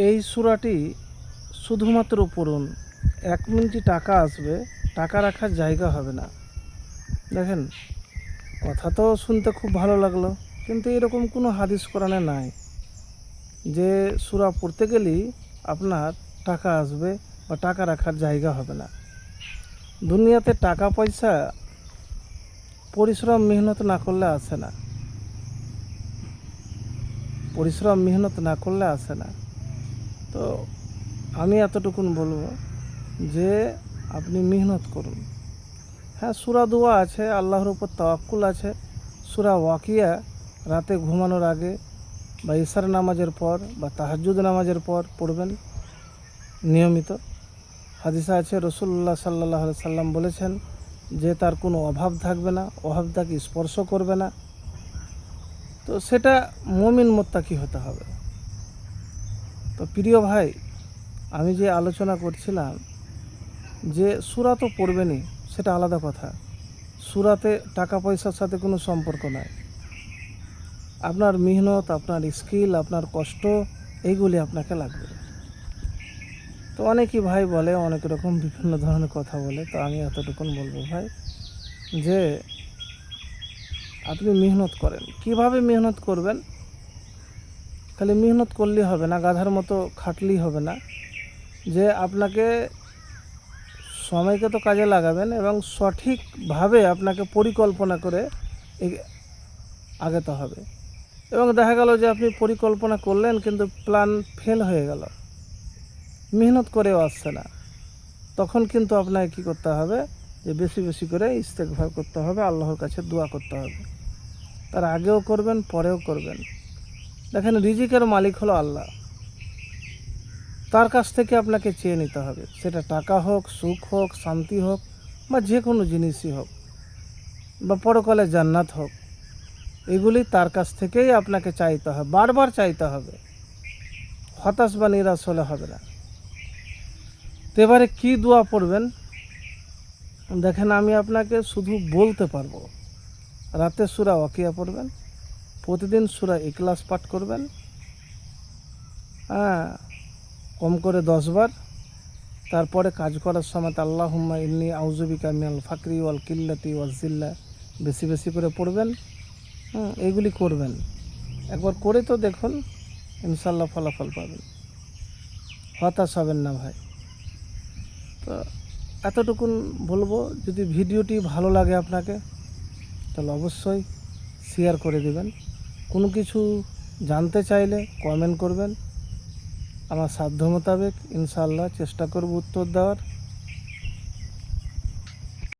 এই সূরাটি শুধুমাত্র পড়ুন, 1 মিনিটই টাকা আসবে, টাকা রাখার জায়গা হবে না। দেখেন, কথা তো শুনতে খুব ভালো লাগলো, কিন্তু এরকম কোনো হাদিস কোরআনে নাই যে সূরা পড়তে গেলেই আপনার টাকা আসবে বা টাকা রাখার জায়গা হবে না। দুনিয়াতে টাকা পয়সা পরিশ্রম মেহনত না করলে আসে না, পরিশ্রম মেহনত না করলে আসে না। তো আমি এতটুকুন বলবো যে আপনি মেহনত করুন। হ্যাঁ, সূরা দোয়া আছে, আল্লাহর উপর তাওয়াক্কুল আছে। সূরা ওয়াকিয়া রাতে ঘুমানোর আগে বা ইশার নামাজের পর বা তাহাজ্জুদ নামাজের পর পড়বেন নিয়মিত। হাদিসে আছে, রাসূলুল্লাহ সাল্লাল্লাহু আলাইহি সাল্লাম বলেছেন যে তার কোনো অভাব থাকবে না, অভাব তাকে স্পর্শ করবে না। তো সেটা মুমিন মুত্তাকি হতে হবে। তো প্রিয় ভাই, আমি যে আলোচনা করছিলাম যে সূরা তো পড়বেনই, সেটা আলাদা কথা। সূরাতে টাকা পয়সার সাথে কোনো সম্পর্ক নাই। আপনার মেহনত, আপনার স্কিল, আপনার কষ্ট, এইগুলি আপনাকে লাগবে। তো অনেকেই ভাই বলে, অনেক রকম বিভিন্ন ধরনের কথা বলে। তো আমি এতটুকুন বলবো ভাই যে আপনি মেহনত করেন। কিভাবে মেহনত করবেন? খালি মেহনত করলেই হবে না, গাধার মতো খাটলেই হবে না। যে আপনাকে সময়কে তো কাজে লাগাবেন এবং সঠিকভাবে আপনাকে পরিকল্পনা করে আগাতে হবে। এবং দেখা গেল যে আপনি পরিকল্পনা করলেন কিন্তু প্ল্যান ফেল হয়ে গেল, মেহনত করেও আসছে না, তখন কিন্তু আপনাকে কী করতে হবে? যে বেশি বেশি করে ইস্তেগফার করতে হবে, আল্লাহর কাছে দোয়া করতে হবে। তার আগেও করবেন, পরেও করবেন। দেখেন, রিজিকের মালিক হলো আল্লাহ। তার কাছ থেকে আপনাকে চেয়ে নিতে হবে, সেটা টাকা হোক, সুখ হোক, শান্তি হোক, বা যে কোনো জিনিসই হোক, বা পরকালে জান্নাত হোক। এগুলি তার কাছ থেকেই আপনাকে চাইতে হবে, বারবার চাইতে হবে। হতাশ বা নিরাশ হলে হবে না। তো এবারে কী দোয়া পড়বেন? দেখেন, আমি আপনাকে শুধু বলতে পারবো। রাতে সূরা ওয়াকিয়া পড়বেন, প্রতিদিন সূরা ইখলাস পাঠ করবেন, হ্যাঁ, কম করে 10 বার। তারপরে কাজ করার সময় আল্লাহুম্মা ইন্নী আউযু বিকা মিনাল ফাকরি ওয়াল কিল্লাতি ওয়াজ জিল্লা বেশি বেশি করে পড়বেন। এইগুলি করবেন, একবার করে তো দেখুন, ইনশাল্লাহ ফলাফল পাবেন। হতাশ হবেন না ভাই। তো এতটুকুন বলবো। যদি ভিডিওটি ভালো লাগে আপনাকে, তাহলে অবশ্যই শেয়ার করে দেবেন। কোনো কিছু জানতে চাইলে কমেন্ট করবেন, আমার সাধ্য মোতাবেক ইনশাআল্লাহ চেষ্টা করব উত্তর দেওয়ার।